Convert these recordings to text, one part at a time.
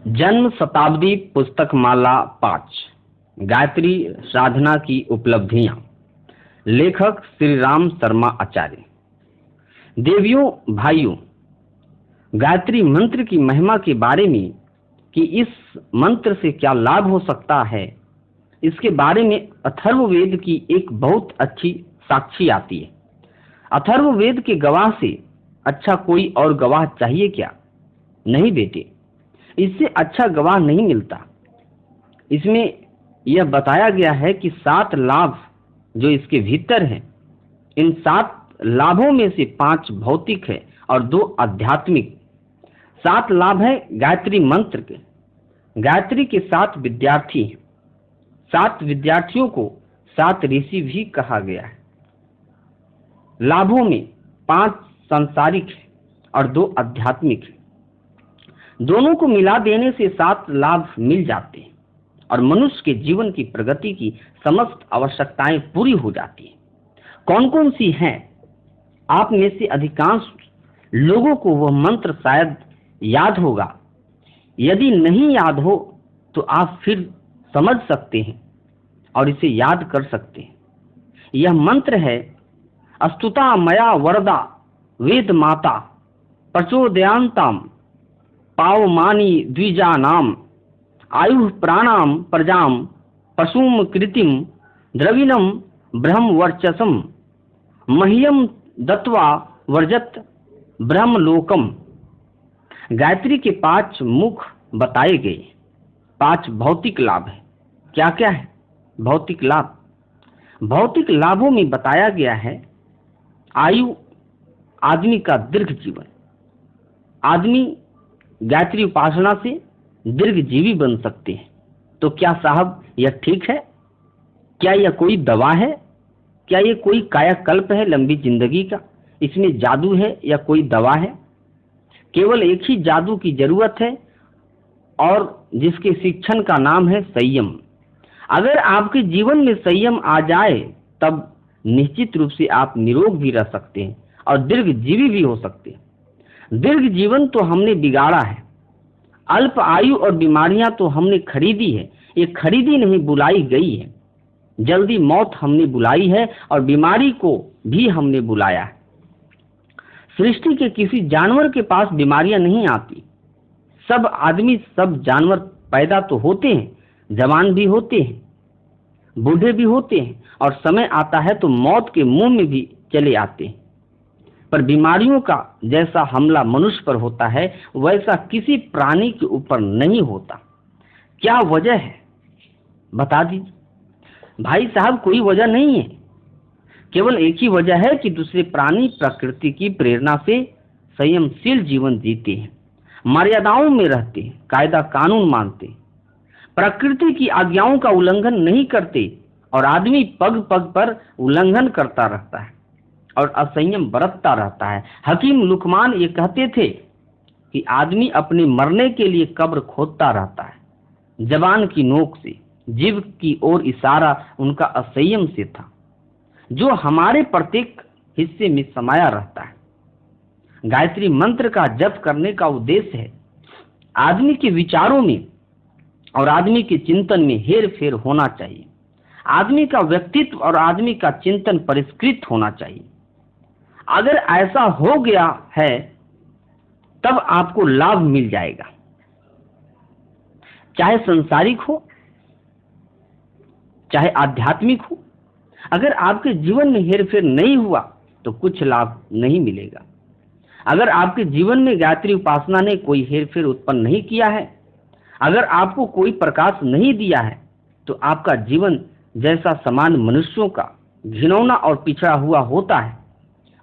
जन्म शताब्दी पुस्तक माला 5 गायत्री साधना की उपलब्धियां। लेखक श्री राम शर्मा आचार्य। देवियों भाइयों, गायत्री मंत्र की महिमा के बारे में कि इस मंत्र से क्या लाभ हो सकता है, इसके बारे में अथर्ववेद की एक बहुत अच्छी साक्षी आती है। अथर्ववेद के गवाह से अच्छा कोई और गवाह चाहिए क्या? नहीं बेटे, इससे अच्छा गवाह नहीं मिलता। इसमें यह बताया गया है कि 7 लाभ जो इसके भीतर हैं, इन 7 लाभों में से 5 भौतिक है और 2 आध्यात्मिक। 7 लाभ है गायत्री मंत्र के। गायत्री के 7 विद्यार्थी हैं। 7 विद्यार्थियों को 7 ऋषि भी कहा गया है। लाभों में 5 सांसारिक है और 2 आध्यात्मिक है। दोनों को मिला देने से 7 लाभ मिल जाते हैं और मनुष्य के जीवन की प्रगति की समस्त आवश्यकताएं पूरी हो जाती हैं। कौन कौन सी हैं? आप में से अधिकांश लोगों को वह मंत्र शायद याद होगा। यदि नहीं याद हो तो आप फिर समझ सकते हैं और इसे याद कर सकते हैं। यह मंत्र है: अस्तुता मया वरदा वेद माता प्रचोदयांताम पावमानी द्विजानाम आयु प्राणाम प्रजाम पशुम कृतिम द्रविणम ब्रह्म वर्चसम मह्यम दत्वा वर्जत ब्रह्मलोकम। गायत्री के 5 मुख बताए गए। 5 भौतिक लाभ है। क्या क्या है भौतिक लाभ? भौतिक लाभों में बताया गया है आयु, आदमी का दीर्घ जीवन। आदमी गायत्री उपासना से दीर्घजीवी बन सकते हैं। तो क्या साहब यह ठीक है? क्या यह कोई दवा है? क्या यह कोई कायाकल्प है लंबी जिंदगी का? इसमें जादू है या कोई दवा है? केवल एक ही जादू की जरूरत है और जिसके शिक्षण का नाम है संयम। अगर आपके जीवन में संयम आ जाए तब निश्चित रूप से आप निरोग भी रह सकते हैं और दीर्घजीवी भी हो सकते हैं। दीर्घ जीवन तो हमने बिगाड़ा है। अल्प आयु और बीमारियां तो हमने खरीदी है। ये खरीदी नहीं, बुलाई गई है। जल्दी मौत हमने बुलाई है और बीमारी को भी हमने बुलाया है। सृष्टि के किसी जानवर के पास बीमारियां नहीं आती। सब आदमी, सब जानवर पैदा तो होते हैं, जवान भी होते हैं, बूढ़े भी होते हैं और समय आता है तो मौत के मुंह में भी चले आते हैं। पर बीमारियों का जैसा हमला मनुष्य पर होता है वैसा किसी प्राणी के ऊपर नहीं होता। क्या वजह है बता दीजिए। भाई साहब, कोई वजह नहीं है। केवल एक ही वजह है कि दूसरे प्राणी प्रकृति की प्रेरणा से संयमशील जीवन जीते हैं, मर्यादाओं में रहते हैं, कायदा कानून मानते हैं, प्रकृति की आज्ञाओं का उल्लंघन नहीं करते और आदमी पग पग पर उल्लंघन करता रहता है और असंयम बरतता रहता है। हकीम लुकमान ये कहते थे कि आदमी अपने मरने के लिए कब्र खोदता रहता है। जबान की नोक से जीभ की ओर इशारा उनका असंयम से था, जो हमारे प्रत्येक हिस्से में समाया रहता है। गायत्री मंत्र का जप करने का उद्देश्य है आदमी के विचारों में और आदमी के चिंतन में हेर फेर होना चाहिए। आदमी का व्यक्तित्व और आदमी का चिंतन परिष्कृत होना चाहिए। अगर ऐसा हो गया है तब आपको लाभ मिल जाएगा, चाहे संसारिक हो चाहे आध्यात्मिक हो। अगर आपके जीवन में हेरफेर नहीं हुआ तो कुछ लाभ नहीं मिलेगा। अगर आपके जीवन में गायत्री उपासना ने कोई हेरफेर उत्पन्न नहीं किया है, अगर आपको कोई प्रकाश नहीं दिया है, तो आपका जीवन जैसा समान मनुष्यों का घिनौना और पिछड़ा हुआ होता है,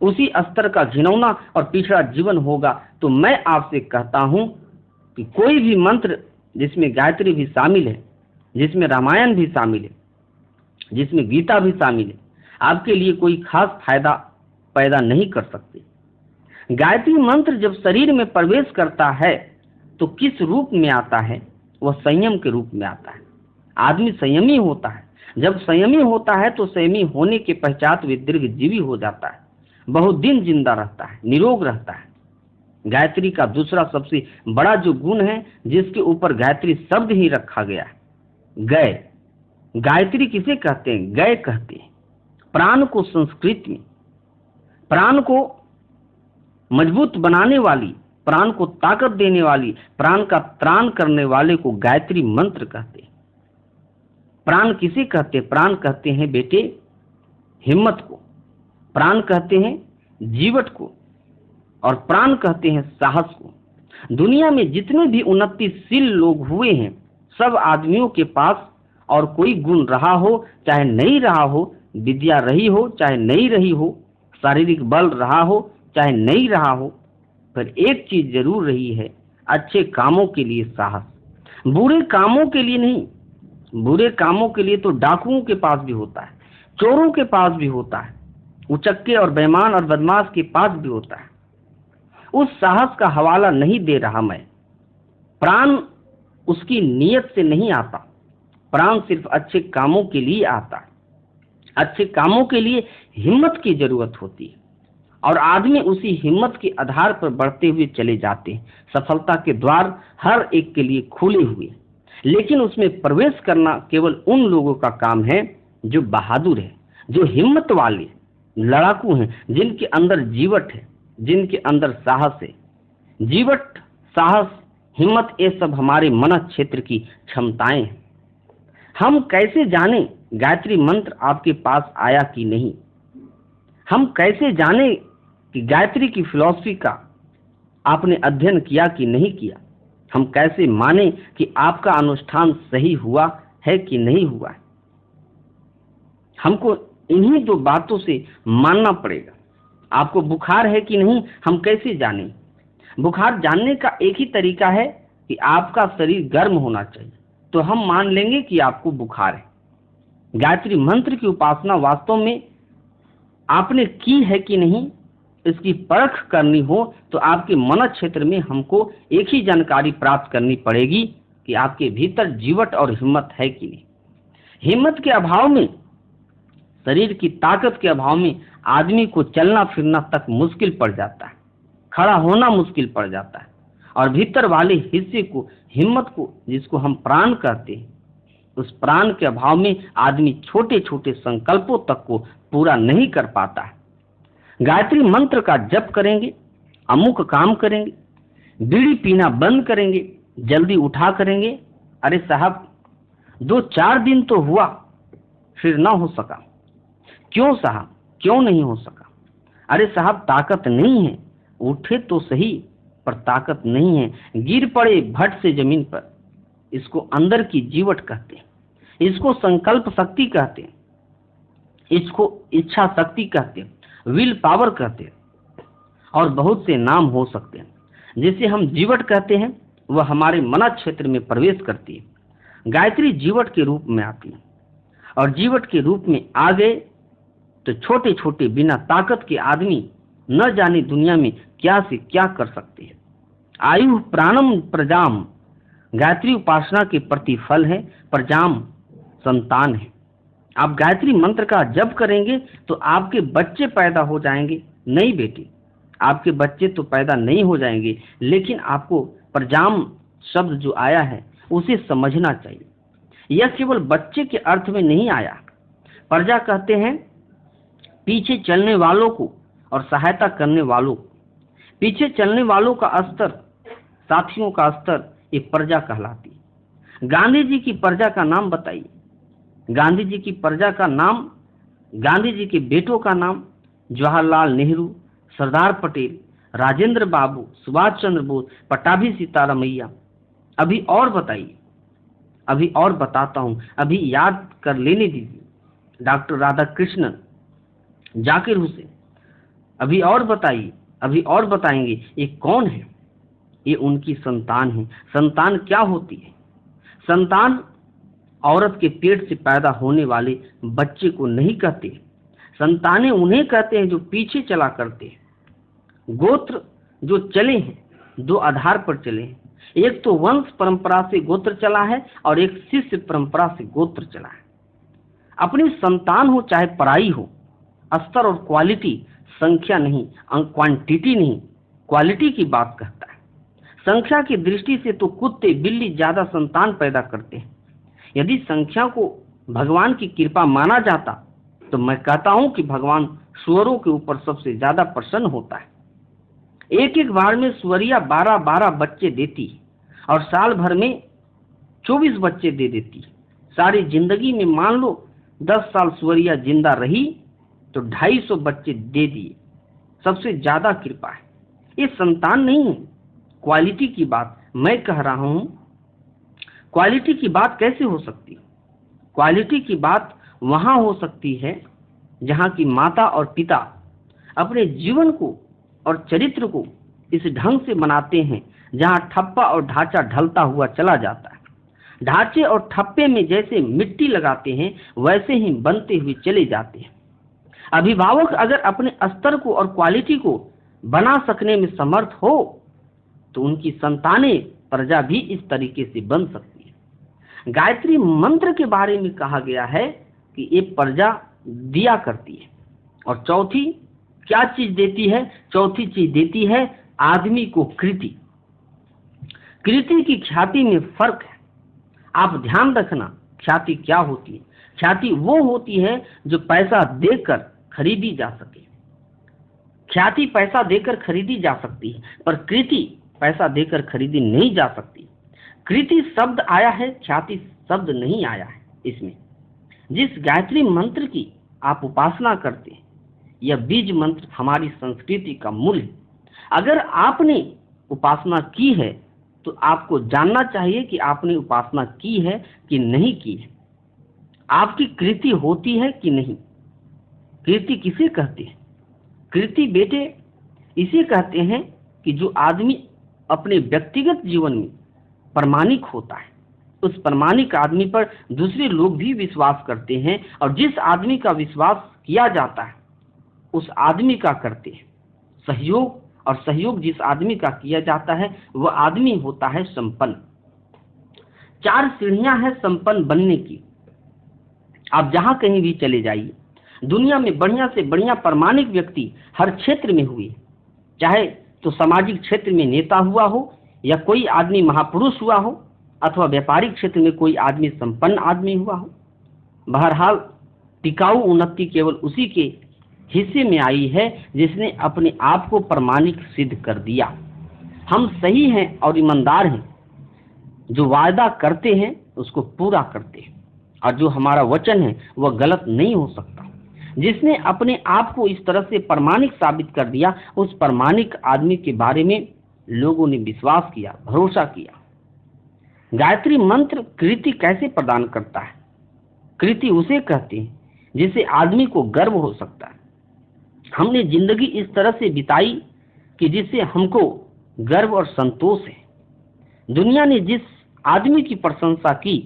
उसी स्तर का घिनौना और पिछड़ा जीवन होगा। तो मैं आपसे कहता हूं कि कोई भी मंत्र जिसमें गायत्री भी शामिल है, जिसमें रामायण भी शामिल है, जिसमें गीता भी शामिल है, आपके लिए कोई खास फायदा पैदा नहीं कर सकते। गायत्री मंत्र जब शरीर में प्रवेश करता है तो किस रूप में आता है? वह संयम के रूप में आता है। आदमी संयमी होता है। जब संयमी होता है तो संयमी होने के पश्चात वे दीर्घजीवी हो जाता है, बहुत दिन जिंदा रहता है, निरोग रहता है। गायत्री का दूसरा सबसे बड़ा जो गुण है, जिसके ऊपर गायत्री शब्द ही रखा गया है, गय। गायत्री किसे कहते हैं? गय कहते हैं। प्राण को संस्कृत में, प्राण को मजबूत बनाने वाली, प्राण को ताकत देने वाली, प्राण का त्राण करने वाले को गायत्री मंत्र कहते हैं। प्राण किसे कहते हैं? प्राण कहते हैं बेटे हिम्मत को, प्राण कहते हैं जीवट को, और प्राण कहते हैं साहस को। दुनिया में जितने भी उन्नतिशील लोग हुए हैं, सब आदमियों के पास और कोई गुण रहा हो चाहे नहीं रहा हो, विद्या रही हो चाहे नहीं रही हो, शारीरिक बल रहा हो चाहे नहीं रहा हो, पर एक चीज जरूर रही है, अच्छे कामों के लिए साहस। बुरे कामों के लिए नहीं। बुरे कामों के लिए तो डाकुओं के पास भी होता है, चोरों के पास भी होता है, उचक्के और बेईमान और बदमाश के पास भी होता है। उस साहस का हवाला नहीं दे रहा मैं। प्राण उसकी नीयत से नहीं आता, प्राण सिर्फ अच्छे कामों के लिए आता है। अच्छे कामों के लिए हिम्मत की जरूरत होती है, और आदमी उसी हिम्मत के आधार पर बढ़ते हुए चले जाते हैं। सफलता के द्वार हर एक के लिए खुले हुए, लेकिन उसमें प्रवेश करना केवल उन लोगों का काम है जो बहादुर है, जो हिम्मत वाले लड़ाकू हैं, जिनके अंदर जीवट है, जिनके अंदर साहस है। जीवट, साहस, हिम्मत, ये सब हमारे मन क्षेत्र की क्षमताएं हैं। हम कैसे जाने गायत्री मंत्र आपके पास आया कि नहीं? हम कैसे जाने कि गायत्री की फिलॉसफी का आपने अध्ययन किया कि नहीं किया? हम कैसे माने कि आपका अनुष्ठान सही हुआ है कि नहीं हुआ है? हमको इन्हीं दो बातों से मानना पड़ेगा। आपको बुखार है कि नहीं, हम कैसे जाने? बुखार जानने का एक ही तरीका है कि आपका शरीर गर्म होना चाहिए, तो हम मान लेंगे कि आपको बुखार है। गायत्री मंत्र की उपासना वास्तव में आपने की है कि नहीं, इसकी परख करनी हो तो आपके मन क्षेत्र में हमको एक ही जानकारी प्राप्त करनी पड़ेगी कि आपके भीतर जीवट और हिम्मत है कि नहीं। हिम्मत के अभाव में, शरीर की ताकत के अभाव में आदमी को चलना फिरना तक मुश्किल पड़ जाता है, खड़ा होना मुश्किल पड़ जाता है, और भीतर वाले हिस्से को, हिम्मत को, जिसको हम प्राण कहते हैं, उस प्राण के अभाव में आदमी छोटे छोटे संकल्पों तक को पूरा नहीं कर पाता है। गायत्री मंत्र का जप करेंगे, अमुक काम करेंगे, बीड़ी पीना बंद करेंगे, जल्दी उठा करेंगे, अरे साहब 2-4 दिन तो हुआ, फिर ना हो सका। क्यों साहब, क्यों नहीं हो सका? अरे साहब ताकत नहीं है, उठे तो सही पर ताकत नहीं है, गिर पड़े भट से जमीन पर। इसको अंदर की जीवट कहते हैं, इसको संकल्प शक्ति कहते हैं, इसको इच्छा शक्ति कहते हैं, विल पावर कहते हैं, और बहुत से नाम हो सकते हैं। जिसे हम जीवट कहते हैं वह हमारे मन क्षेत्र में प्रवेश करती है। गायत्री जीवट के रूप में आती है, और जीवट के रूप में आ गए तो छोटे छोटे बिना ताकत के आदमी न जाने दुनिया में क्या से क्या कर सकते हैं। आयु प्राणम प्रजाम, गायत्री उपासना के प्रतिफल है, प्रजाम संतान है। आप गायत्री मंत्र का जप करेंगे तो आपके बच्चे पैदा हो जाएंगे। नहीं बेटी, आपके बच्चे तो पैदा नहीं हो जाएंगे, लेकिन आपको प्रजाम शब्द जो आया है उसे समझना चाहिए। यह केवल बच्चे के अर्थ में नहीं आया। प्रजा कहते हैं पीछे चलने वालों को और सहायता करने वालों को। पीछे चलने वालों का स्तर, साथियों का स्तर, ये प्रजा कहलाती है। गांधी जी की प्रजा का नाम बताइए। गांधी जी की प्रजा का नाम, गांधी जी के बेटों का नाम, जवाहरलाल नेहरू, सरदार पटेल, राजेंद्र बाबू, सुभाष चंद्र बोस, पट्टाभी सीतारामैया। अभी और बताइए, अभी और बताता हूं, अभी याद कर लेने दीजिए। डॉक्टर राधाकृष्णन, जाकिर हुसैन, अभी और बताइए, अभी और बताएंगे। ये कौन है? ये उनकी संतान है। संतान क्या होती है? संतान औरत के पेट से पैदा होने वाले बच्चे को नहीं कहते। संतानें उन्हें कहते हैं जो पीछे चला करते हैं। गोत्र जो चले हैं, दो आधार पर चले हैं। एक तो वंश परंपरा से गोत्र चला है, और एक शिष्य परंपरा से गोत्र चला है। अपनी संतान हो चाहे पराई हो, स्तर और क्वालिटी, संख्या नहीं, क्वांटिटी नहीं, क्वालिटी की बात कहता है। संख्या की दृष्टि से तो कुत्ते बिल्ली ज्यादा संतान पैदा करते हैं। यदि संख्या को भगवान की कृपा माना जाता तो मैं कहता हूं कि भगवान सुअरों के ऊपर सबसे ज्यादा प्रसन्न होता है। एक एक बार में सुअरिया 12-12 बच्चे देती और साल भर में 24 बच्चे दे देती। सारी जिंदगी में मान लो 10 साल सुअरिया जिंदा रही तो 250 बच्चे दे दिए। सबसे ज्यादा कृपा है। ये संतान नहीं है, क्वालिटी की बात मैं कह रहा हूं। क्वालिटी की बात कैसे हो सकती? क्वालिटी की बात वहां हो सकती है जहां की माता और पिता अपने जीवन को और चरित्र को इस ढंग से बनाते हैं जहां ठप्पा और ढांचा ढलता हुआ चला जाता है। ढांचे और ठप्पे में जैसे मिट्टी लगाते हैं वैसे ही बनते हुए चले जाते हैं। अभिभावक अगर अपने स्तर को और क्वालिटी को बना सकने में समर्थ हो तो उनकी संतानें प्रजा भी इस तरीके से बन सकती है। गायत्री मंत्र के बारे में कहा गया है कि ये प्रजा दिया करती है। और चौथी क्या चीज देती है? चौथी चीज देती है आदमी को कृति। कृति की ख्याति में फर्क है। आप ध्यान रखना, ख्याति क्या होती है? ख्याति वो होती है जो पैसा देकर खरीदी जा सके। ख्याति पैसा देकर खरीदी जा सकती है पर कृति पैसा देकर खरीदी नहीं जा सकती। कृति शब्द आया है, ख्याति शब्द नहीं आया है। इसमें जिस गायत्री मंत्र की आप उपासना करते हैं यह बीज मंत्र हमारी संस्कृति का मूल है। अगर आपने उपासना की है तो आपको जानना चाहिए कि आपने उपासना की है कि नहीं की है। आपकी कृति होती है कि नहीं। कृति किसे कहते हैं? कृति बेटे इसे कहते हैं कि जो आदमी अपने व्यक्तिगत जीवन में प्रामाणिक होता है, उस प्रामाणिक आदमी पर दूसरे लोग भी विश्वास करते हैं और जिस आदमी का विश्वास किया जाता है उस आदमी का करते हैं सहयोग, और सहयोग जिस आदमी का किया जाता है वह आदमी होता है संपन्न। 4 सीढ़ियां हैं संपन्न बनने की। आप जहां कहीं भी चले जाइए, दुनिया में बढ़िया से बढ़िया प्रामाणिक व्यक्ति हर क्षेत्र में हुए, चाहे तो सामाजिक क्षेत्र में नेता हुआ हो या कोई आदमी महापुरुष हुआ हो अथवा व्यापारिक क्षेत्र में कोई आदमी संपन्न आदमी हुआ हो। बहरहाल टिकाऊ उन्नति केवल उसी के हिस्से में आई है जिसने अपने आप को प्रामाणिक सिद्ध कर दिया। हम सही हैं और ईमानदार हैं, जो वायदा करते हैं उसको पूरा करते हैं और जो हमारा वचन है वह गलत नहीं हो सकता। जिसने अपने आप को इस तरह से प्रामाणिक साबित कर दिया उस प्रामाणिक आदमी के बारे में लोगों ने विश्वास किया, भरोसा किया। गायत्री मंत्र कृति कैसे प्रदान करता है? कृति उसे कहते हैं जिसे आदमी को गर्व हो सकता है। हमने जिंदगी इस तरह से बिताई कि जिससे हमको गर्व और संतोष है। दुनिया ने जिस आदमी की प्रशंसा की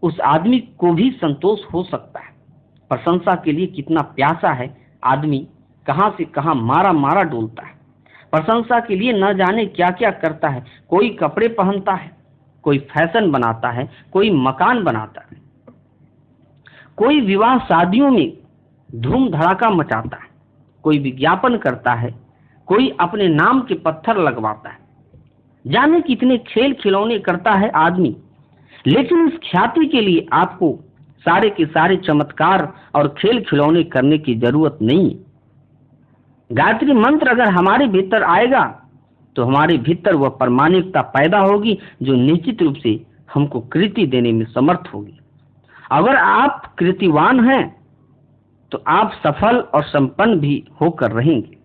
उस आदमी को भी संतोष हो सकता है। प्रशंसा के लिए कितना प्यासा है आदमी, कहां से कहां मारा मारा डोलता है। प्रशंसा के लिए न जाने क्या क्या करता है। कोई कपड़े पहनता है, कोई फैशन बनाता है, कोई मकान बनाता है, कोई विवाह शादियों में धूम धड़ाका मचाता है, कोई विज्ञापन करता है, कोई अपने नाम के पत्थर लगवाता है। जाने कितने खेल खिलौने करता है आदमी, लेकिन इस ख्याति के लिए आपको सारे के सारे चमत्कार और खेल खिलौने करने की जरूरत नहीं। गायत्री मंत्र अगर हमारे भीतर आएगा तो हमारे भीतर वह प्रामाणिकता पैदा होगी जो निश्चित रूप से हमको कृति देने में समर्थ होगी। अगर आप कृतिवान हैं तो आप सफल और संपन्न भी होकर रहेंगे।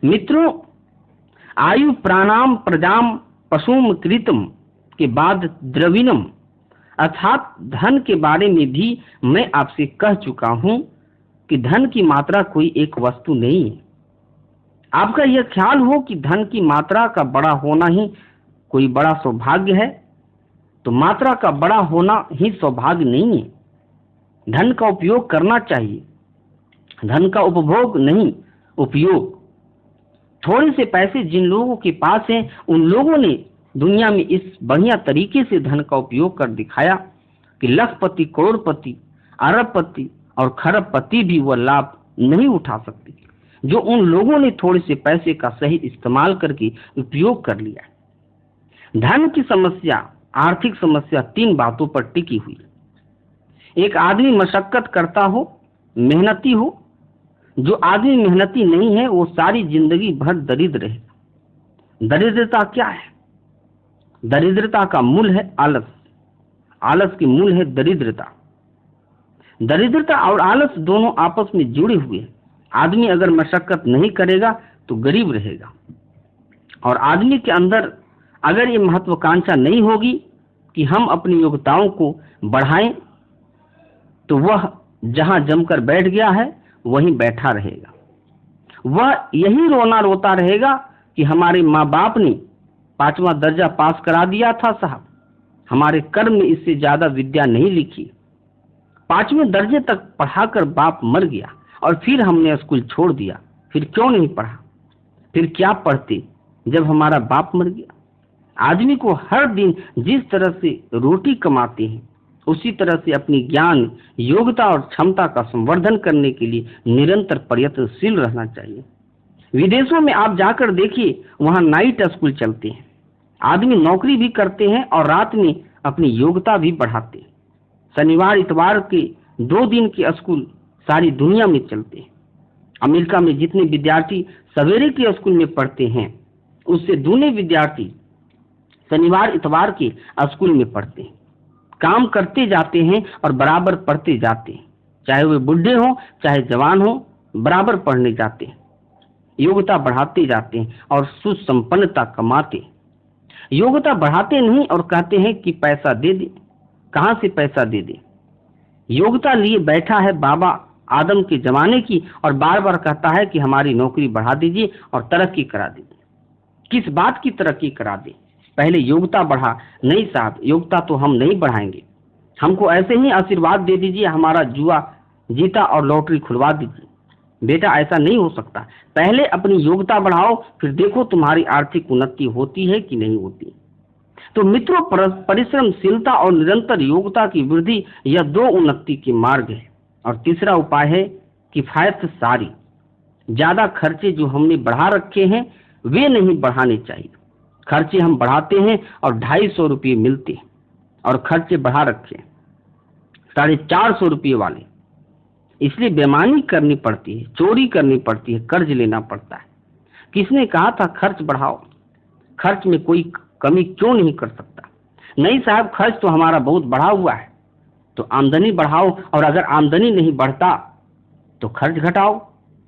मित्रों, आयु प्राणाम प्रजाम पशुम कृतम के बाद द्रविणम अर्थात धन के बारे में भी मैं आपसे कह चुका हूं कि धन की मात्रा कोई एक वस्तु नहीं है। आपका यह ख्याल हो कि धन की मात्रा का बड़ा होना ही कोई बड़ा सौभाग्य है, तो मात्रा का बड़ा होना ही सौभाग्य नहीं है। धन का उपयोग करना चाहिए, धन का उपभोग नहीं, उपयोग। थोड़े से पैसे जिन लोगों के पास हैं उन लोगों ने दुनिया में इस बढ़िया तरीके से धन का उपयोग कर दिखाया कि लखपति, करोड़पति, अरबपति और खरबपति भी वह लाभ नहीं उठा सकते। जो उन लोगों ने थोड़े से पैसे का सही इस्तेमाल करके उपयोग कर लिया। धन की समस्या, आर्थिक समस्या 3 बातों पर टिकी हुई। एक आदमी मशक्कत करता हो, मेहनती हो। जो आदमी मेहनती नहीं है वो सारी जिंदगी भर दरिद्र रहेगा। दरिद्रता क्या है? दरिद्रता का मूल है आलस। आलस की मूल है दरिद्रता। दरिद्रता और आलस दोनों आपस में जुड़े हुए हैं। आदमी अगर मशक्कत नहीं करेगा तो गरीब रहेगा, और आदमी के अंदर अगर ये महत्वाकांक्षा नहीं होगी कि हम अपनी योग्यताओं को बढ़ाएं, तो वह जहां जमकर बैठ गया है वहीं बैठा रहेगा। वह यही रोना रोता रहेगा कि हमारे माँ बाप ने 5वां दर्जा पास करा दिया था साहब, हमारे कर्म में इससे ज्यादा विद्या नहीं लिखी। 5वें दर्जे तक पढ़ाकर बाप मर गया और फिर हमने स्कूल छोड़ दिया। फिर क्यों नहीं पढ़ा? फिर क्या पढ़ते जब हमारा बाप मर गया? आदमी को हर दिन जिस तरह से रोटी कमाते हैं उसी तरह से अपनी ज्ञान, योग्यता और क्षमता का संवर्धन करने के लिए निरंतर प्रयत्नशील रहना चाहिए। विदेशों में आप जाकर देखिए, वहां नाइट स्कूल चलते हैं। आदमी नौकरी भी करते हैं और रात में अपनी योग्यता भी बढ़ाते हैं। शनिवार इतवार के 2 दिन के स्कूल सारी दुनिया में चलते हैं। अमेरिका में जितने विद्यार्थी सवेरे के स्कूल में पढ़ते हैं उससे दूने विद्यार्थी शनिवार इतवार के स्कूल में पढ़ते हैं। काम करते जाते हैं और बराबर पढ़ते जाते हैं, चाहे वे बुढ़े हों चाहे जवान हों, बराबर पढ़ने जाते हैं। योग्यता बढ़ाते जाते हैं और सुसंपन्नता कमाते हैं। योग्यता बढ़ाते नहीं और कहते हैं कि पैसा दे दे। कहां से पैसा दे दे? योग्यता लिए बैठा है बाबा आदम के जमाने की और बार बार कहता है कि हमारी नौकरी बढ़ा दीजिए और तरक्की करा दीजिए। किस बात की तरक्की करा दे? पहले योग्यता बढ़ा। नहीं साहब, योग्यता तो हम नहीं बढ़ाएंगे, हमको ऐसे ही आशीर्वाद दे दीजिए, हमारा जुआ जीता और लॉटरी खुलवा दीजिए। बेटा ऐसा नहीं हो सकता। पहले अपनी योग्यता बढ़ाओ, फिर देखो तुम्हारी आर्थिक उन्नति होती है कि नहीं होती। तो मित्रों, परिश्रमशीलता और निरंतर योग्यता की वृद्धि, यह 2 उन्नति के मार्ग है। और तीसरा उपाय है किफायत सारी। ज्यादा खर्चे जो हमने बढ़ा रखे हैं वे नहीं बढ़ाने चाहिए। खर्चे हम बढ़ाते हैं और 250 रुपये मिलते हैं, और खर्चे बढ़ा रखे 450 रुपये वाले। इसलिए बेईमानी करनी पड़ती है, चोरी करनी पड़ती है, कर्ज लेना पड़ता है। किसने कहा था खर्च बढ़ाओ? खर्च में कोई कमी क्यों नहीं कर सकता? नहीं साहब, खर्च तो हमारा बहुत बढ़ा हुआ है। तो आमदनी बढ़ाओ, और अगर आमदनी नहीं बढ़ता तो खर्च घटाओ।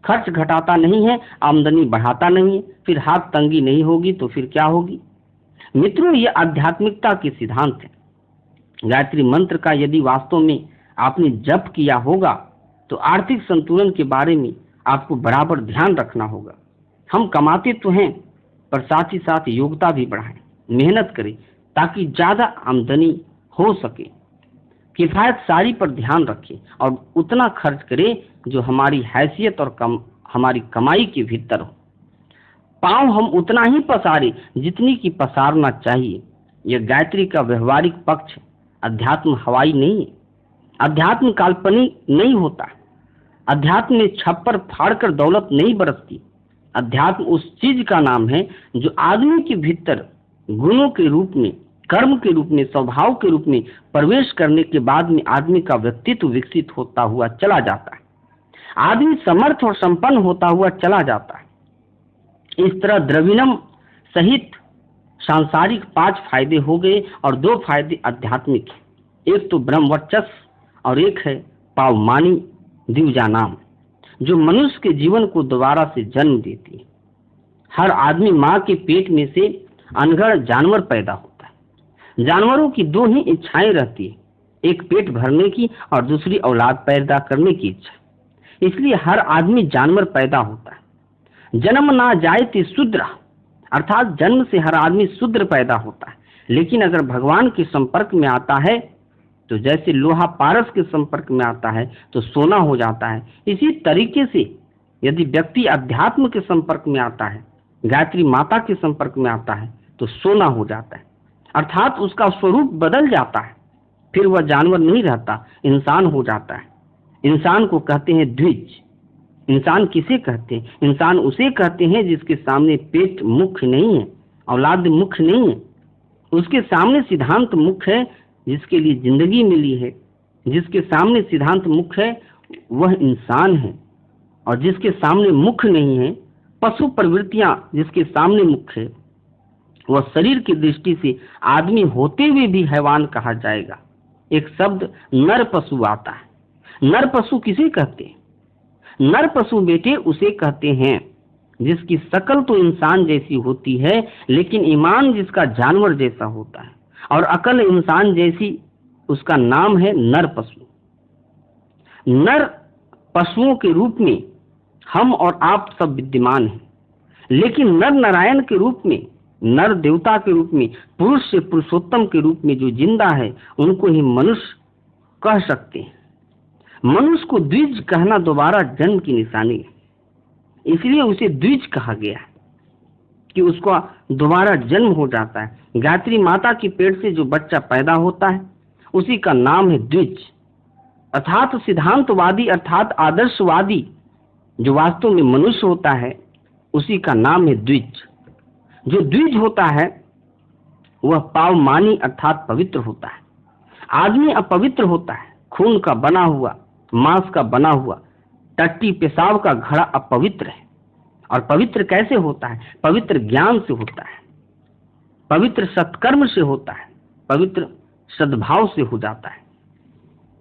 खर्च घटाता नहीं है, आमदनी बढ़ाता नहीं है, फिर हाथ तंगी नहीं होगी तो फिर क्या होगी? मित्रों, ये आध्यात्मिकता के सिद्धांत है। गायत्री मंत्र का यदि वास्तव में आपने जप किया होगा तो आर्थिक संतुलन के बारे में आपको बराबर ध्यान रखना होगा। हम कमाते तो हैं, पर साथ ही साथ योग्यता भी बढ़ाएं, मेहनत करें ताकि ज्यादा आमदनी हो सके। किफायत सारी पर ध्यान रखें और उतना खर्च करें जो हमारी हैसियत और हमारी कमाई के भीतर हो। पांव हम उतना ही पसारें जितनी की पसारना चाहिए। यह गायत्री का व्यवहारिक पक्ष है। अध्यात्म हवाई नहीं है। अध्यात्म काल्पनिक नहीं होता। अध्यात्म में छप्पर फाड़कर दौलत नहीं बरसती। अध्यात्म उस चीज का नाम है जो आदमी के भीतर गुणों के रूप में, कर्म के रूप में, स्वभाव के रूप में प्रवेश करने के बाद में आदमी का व्यक्तित्व विकसित होता हुआ चला जाता है। आदमी समर्थ और संपन्न होता हुआ चला जाता है। इस तरह द्रविणम सहित सांसारिक 5 फायदे हो गए और 2 फायदे आध्यात्मिक हैं। एक तो ब्रह्मवर्चस्व और एक है पावमानी दिव्या नाम, जो मनुष्य के जीवन को दोबारा से जन्म देती है। हर आदमी माँ के पेट में से अनगढ़ जानवर पैदा होता है। जानवरों की 2 ही इच्छाएं रहती है, एक पेट भरने की और दूसरी औलाद पैदा करने की इच्छा। इसलिए हर आदमी जानवर पैदा होता है। जन्म ना जायते शूद्र, अर्थात जन्म से हर आदमी शूद्र पैदा होता है। लेकिन अगर भगवान के संपर्क में आता है तो जैसे लोहा पारस के संपर्क में आता है तो सोना हो जाता है, इसी तरीके से यदि व्यक्ति अध्यात्म के संपर्क में आता है, गायत्री माता के संपर्क में आता है तो सोना हो जाता है, अर्थात उसका स्वरूप बदल जाता है। फिर वह जानवर नहीं रहता, इंसान हो जाता है। इंसान को कहते हैं द्विज। इंसान किसे कहते हैं? इंसान उसे कहते हैं जिसके सामने पेट मुख्य नहीं है, औलाद मुख्य नहीं है। उसके सामने सिद्धांत मुख्य है, जिसके लिए जिंदगी मिली है। जिसके सामने सिद्धांत मुख्य है वह इंसान है, और जिसके सामने मुख्य नहीं है, पशु प्रवृत्तियां जिसके सामने मुख्य है, वह शरीर की दृष्टि से आदमी होते हुए भी हैवान कहा जाएगा। एक शब्द नर पशु आता है। नर पशु किसे कहते हैं? नर पशु बेटे उसे कहते हैं जिसकी शकल तो इंसान जैसी होती है, लेकिन ईमान जिसका जानवर जैसा होता है, और अकल इंसान जैसी। उसका नाम है नर पशु। नर पशुओं के रूप में हम और आप सब विद्यमान हैं, लेकिन नर नारायण के रूप में, नर देवता के रूप में, पुरुष से पुरुषोत्तम के रूप में जो जिंदा है, उनको ही मनुष्य कह सकते हैं। मनुष्य को द्विज कहना दोबारा जन्म की निशानी है, इसलिए उसे द्विज कहा गया है कि उसका दोबारा जन्म हो जाता है। गायत्री माता की पेट से जो बच्चा पैदा होता है उसी का नाम है द्विज, अर्थात सिद्धांतवादी, अर्थात आदर्शवादी जो वास्तव में मनुष्य होता है, उसी का नाम है द्विज। जो द्विज होता है वह पावमानी अर्थात पवित्र होता है। आदमी अपवित्र होता है, खून का बना हुआ, मांस का बना हुआ, टट्टी पेशाब का घड़ा अपवित्र है। और पवित्र कैसे होता है? पवित्र ज्ञान से होता है, पवित्र सत्कर्म से होता है, पवित्र सद्भाव से हो जाता है।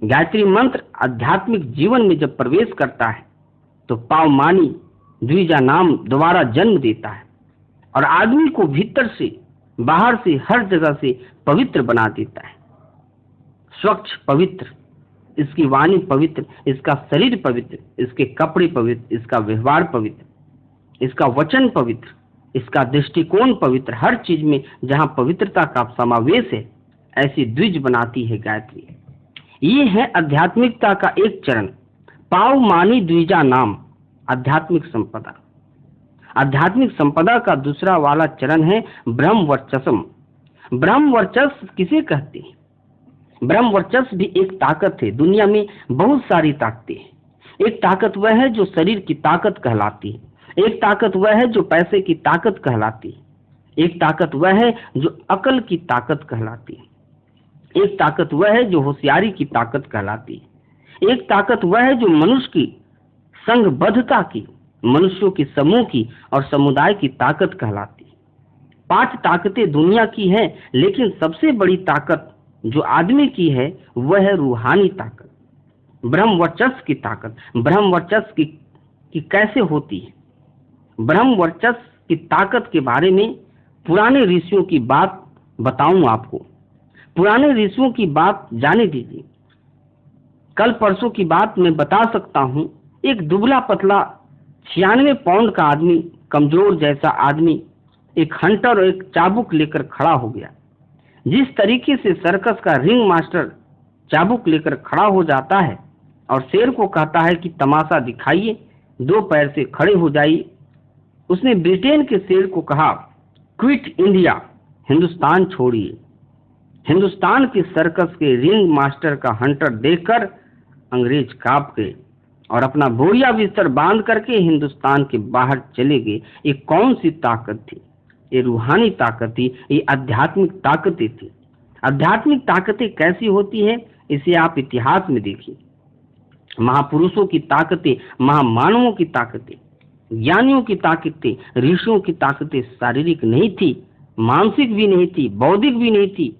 गायत्री मंत्र आध्यात्मिक जीवन में जब प्रवेश करता है तो पावमानी द्विजा नाम दोबारा जन्म देता है, और आदमी को भीतर से बाहर से हर जगह से पवित्र बना देता है। स्वच्छ पवित्र, इसकी वाणी पवित्र, इसका शरीर पवित्र, इसके कपड़े पवित्र, इसका व्यवहार पवित्र, इसका वचन पवित्र, इसका दृष्टिकोण पवित्र। हर चीज में जहां पवित्रता का समावेश है, ऐसी द्विज बनाती है गायत्री। ये है आध्यात्मिकता का एक चरण, पावमानी द्विजा नाम, आध्यात्मिक संपदा। आध्यात्मिक संपदा का दूसरा वाला चरण है ब्रह्म वर्चस्व। ब्रह्म वर्चस्व किसे कहते हैं? ब्रह्म वर्चस्व भी एक ताकत है। दुनिया में बहुत सारी ताकतें हैं। एक ताकत वह है जो शरीर की ताकत कहलाती है, एक ताकत वह है जो पैसे की ताकत कहलाती है, एक ताकत वह है जो अकल की ताकत कहलाती है, एक ताकत वह है जो होशियारी की ताकत कहलाती है, एक ताकत वह है जो मनुष्य की संघबद्धता की, मनुष्यों की समूह की और समुदाय की ताकत कहलाती है। 5 ताकतें दुनिया की है, लेकिन सबसे बड़ी ताकत जो आदमी की है वह है रूहानी ताकत, ब्रह्म वर्चस्व की ताकत। ब्रह्म वर्चस्व की कैसे होती है? ब्रह्म वर्चस्व की ताकत के बारे में पुराने ऋषियों की बात बताऊं आपको। पुराने ऋषियों की बात जाने दीजिए। कल परसों की बात मैं बता सकता हूं। एक दुबला पतला 96 पाउंड का आदमी, कमजोर जैसा आदमी, एक हंटर और एक चाबुक लेकर खड़ा हो गया। जिस तरीके से सर्कस का रिंग मास्टर चाबुक लेकर खड़ा हो जाता है और शेर को कहता है कि तमाशा दिखाइए, 2 पैर से खड़े हो जाइए, उसने ब्रिटेन के शेर को कहा क्विट इंडिया, हिंदुस्तान छोड़िए। हिंदुस्तान के सर्कस के रिंग मास्टर का हंटर देखकर अंग्रेज कांप गए और अपना बोरिया बिस्तर बांध करके हिंदुस्तान के बाहर चले गए। ये कौन सी ताकत थी? ये रूहानी ताकत थी, ये आध्यात्मिक ताकतें थी। आध्यात्मिक ताकतें कैसी होती है इसे आप इतिहास में देखिए। महापुरुषों की ताकतें, महामानवों की ताकतें, ज्ञानियों की ताकतें, ऋषियों की ताकतें शारीरिक नहीं थी, मानसिक भी नहीं थी, बौद्धिक भी नहीं थी।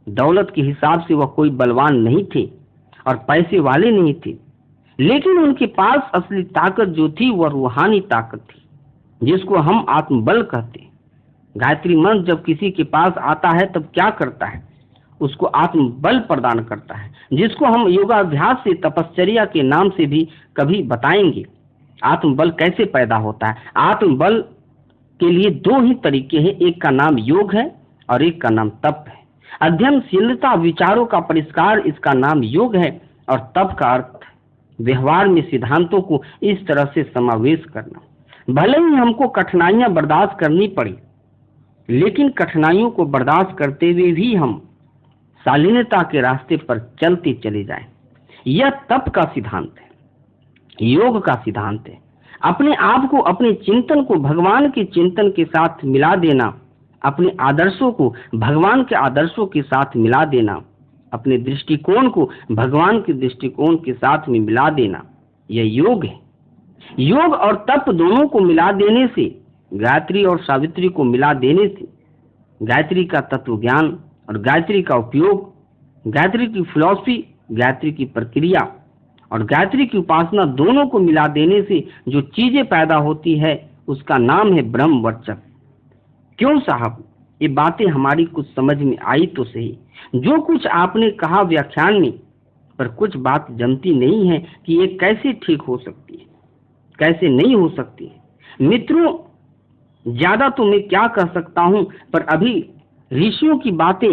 दौलत के हिसाब से वह कोई बलवान नहीं थे और पैसे वाले नहीं थे, लेकिन उनके पास असली ताकत जो थी वह रूहानी ताकत थी, जिसको हम आत्मबल कहते हैं। गायत्री मंत्र जब किसी के पास आता है तब क्या करता है? उसको आत्मबल प्रदान करता है, जिसको हम योगाभ्यास से, तपश्चर्या के नाम से भी कभी बताएंगे। आत्मबल कैसे पैदा होता है? आत्मबल के लिए 2 ही तरीके हैं, एक का नाम योग है और एक का नाम तप है। अध्ययनशीलता, विचारों का परिष्कार, इसका नाम योग है, और तप का अर्थ व्यवहार में सिद्धांतों को इस तरह से समावेश करना। भले ही हमको कठिनाइयां बर्दाश्त करनी पड़ी, लेकिन कठिनाइयों को बर्दाश्त करते हुए भी हम शालीनता के रास्ते पर चलते चले जाएं। यह तप का सिद्धांत है, योग का सिद्धांत है। अपने आप को, अपने चिंतन को भगवान के चिंतन के साथ मिला देना, अपने आदर्शों को भगवान के आदर्शों के साथ मिला देना, अपने दृष्टिकोण को भगवान के दृष्टिकोण के साथ में मिला देना, यह योग है। योग और तप दोनों को मिला देने से, गायत्री और सावित्री को मिला देने से, गायत्री का तत्व ज्ञान और गायत्री का उपयोग, गायत्री की फिलॉसफी, गायत्री की प्रक्रिया और गायत्री की उपासना दोनों को मिला देने से जो चीजें पैदा होती है उसका नाम है ब्रह्म वर्चस्व। क्यों साहब, ये बातें हमारी कुछ समझ में आई तो सही। जो कुछ आपने कहा व्याख्यान में, पर कुछ बात जमती नहीं है कि ये कैसे ठीक हो सकती है, कैसे नहीं हो सकती है। मित्रों, ज्यादा तो मैं क्या कह सकता हूं, पर अभी ऋषियों की बातें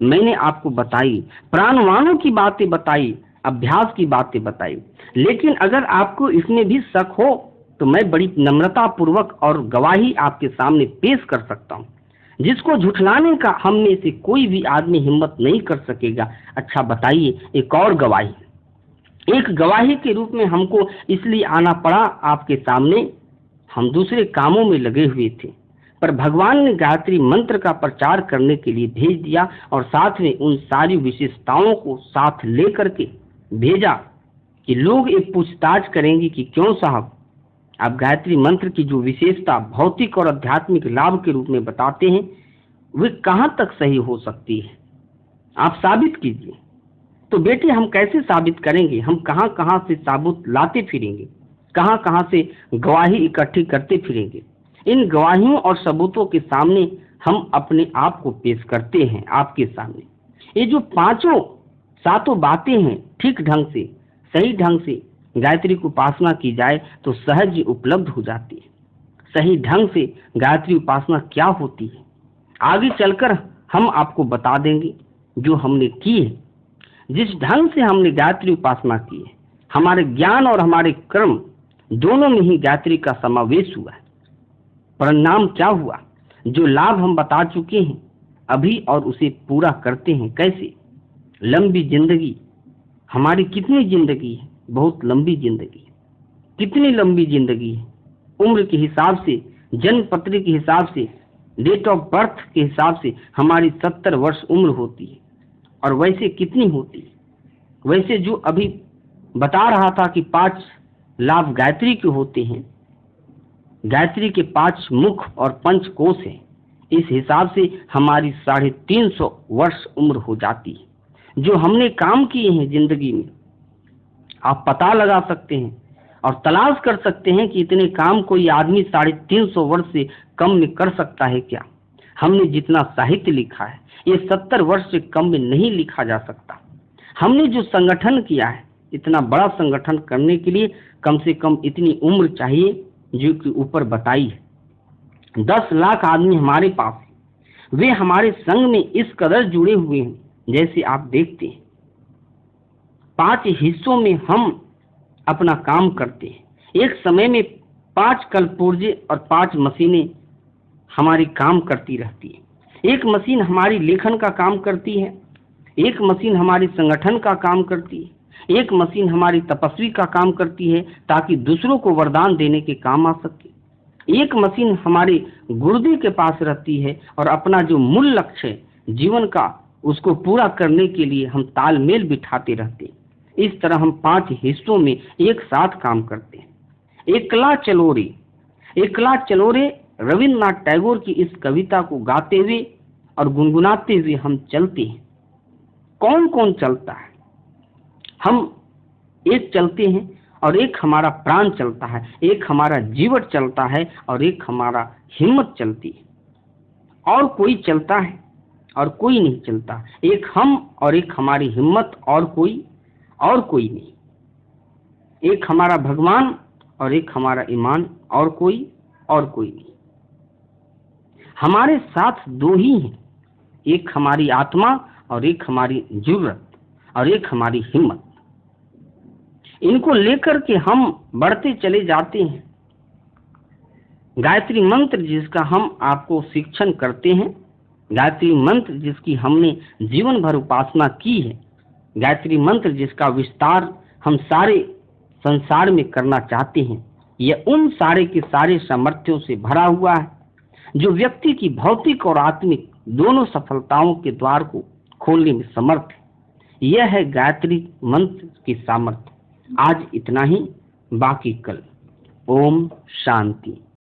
मैंने आपको बताई, प्राणवानों की बातें बताई, अभ्यास की बातें बताई। लेकिन अगर आपको इसमें भी शक हो तो मैं बड़ी नम्रता पूर्वक और गवाही आपके सामने पेश कर सकता हूं, जिसको झुठलाने का हम में से कोई भी आदमी हिम्मत नहीं कर सकेगा। अच्छा बताइए, एक और गवाही, एक गवाही के रूप में हमको इसलिए आना पड़ा आपके सामने। हम दूसरे कामों में लगे हुए थे, पर भगवान ने गायत्री मंत्र का प्रचार करने के लिए भेज दिया और साथ में उन सारी विशेषताओं को साथ लेकर के भेजा कि लोग एक पूछताछ करेंगे कि क्यों साहब आप गायत्री मंत्र की जो विशेषता भौतिक और आध्यात्मिक लाभ के रूप में बताते हैं वे कहाँ तक सही हो सकती है, आप साबित कीजिए। तो बेटे, हम कैसे साबित करेंगे? हम कहाँ कहाँ से साबुत लाते फिरेंगे, कहाँ कहाँ से गवाही इकट्ठी करते फिरेंगे। इन गवाहियों और सबूतों के सामने हम अपने आप को पेश करते हैं आपके सामने। ये जो पांचों सातों बातें हैं, ठीक ढंग से, सही ढंग से गायत्री की उपासना की जाए तो सहज उपलब्ध हो जाती है। सही ढंग से गायत्री उपासना क्या होती है आगे चलकर हम आपको बता देंगे। जो हमने की है, जिस ढंग से हमने गायत्री उपासना की है, हमारे ज्ञान और हमारे कर्म दोनों में ही गायत्री का समावेश हुआ है। परिणाम क्या हुआ? जो लाभ हम बता चुके हैं अभी और उसे पूरा करते हैं कैसे। लंबी जिंदगी, हमारी कितनी जिंदगी है? बहुत लंबी जिंदगी है। कितनी लंबी जिंदगी है? उम्र के हिसाब से, जन्म पत्री के हिसाब से, डेट ऑफ बर्थ के हिसाब से हमारी 70 वर्ष उम्र होती है। और वैसे कितनी होती है? वैसे जो अभी बता रहा था कि 5 लाभ गायत्री के होते हैं, गायत्री के 5 मुख और 5 कोश हैं, इस हिसाब से हमारी 350 वर्ष उम्र हो जाती है। जो हमने काम किए हैं जिंदगी में, आप पता लगा सकते हैं और तलाश कर सकते हैं कि इतने काम कोई आदमी 350 वर्ष से कम में कर सकता है क्या। हमने जितना साहित्य लिखा है ये 70 वर्ष से कम में नहीं लिखा जा सकता। हमने जो संगठन किया है, इतना बड़ा संगठन करने के लिए कम से कम इतनी उम्र चाहिए जो कि ऊपर बताई है। 10 लाख आदमी हमारे पास है, वे हमारे संग में इस कदर जुड़े हुए हैं। जैसे आप देखते हैं 5 हिस्सों में हम अपना काम करते हैं। एक समय में 5 कलपुर्जे और 5 मशीनें हमारी काम करती रहती है। एक मशीन हमारी लेखन का काम करती है, एक मशीन हमारी संगठन का काम करती है, एक मशीन हमारी तपस्वी का काम करती है ताकि दूसरों को वरदान देने के काम आ सके। एक मशीन हमारे गुरुदेव के पास रहती है और अपना जो मूल लक्ष्य है जीवन का, उसको पूरा करने के लिए हम तालमेल बिठाते रहते हैं। इस तरह हम 5 हिस्सों में एक साथ काम करते हैं। एकला चलोरे, एकला चलोरे रविन्द्रनाथ टैगोर की इस कविता को गाते हुए और गुनगुनाते हुए हम चलते हैं। कौन कौन चलता है? हम एक चलते हैं और एक हमारा प्राण चलता है, एक हमारा जीवन चलता है और एक हमारा हिम्मत चलती है। और कोई चलता है और कोई नहीं चलता। एक हम और एक हमारी हिम्मत और कोई नहीं। एक हमारा भगवान और एक हमारा ईमान और कोई नहीं। हमारे साथ 2 ही हैं, एक हमारी आत्मा और एक हमारी जरूरत और एक हमारी हिम्मत। इनको लेकर के हम बढ़ते चले जाते हैं। गायत्री मंत्र जिसका हम आपको शिक्षण करते हैं, गायत्री मंत्र जिसकी हमने जीवन भर उपासना की है, गायत्री मंत्र जिसका विस्तार हम सारे संसार में करना चाहते हैं, यह उन सारे के सारे सामर्थ्यों से भरा हुआ है जो व्यक्ति की भौतिक और आत्मिक दोनों सफलताओं के द्वार को खोलने में समर्थ है। यह है गायत्री मंत्र की सामर्थ्य। आज इतना ही, बाकी कल। ओम शांति।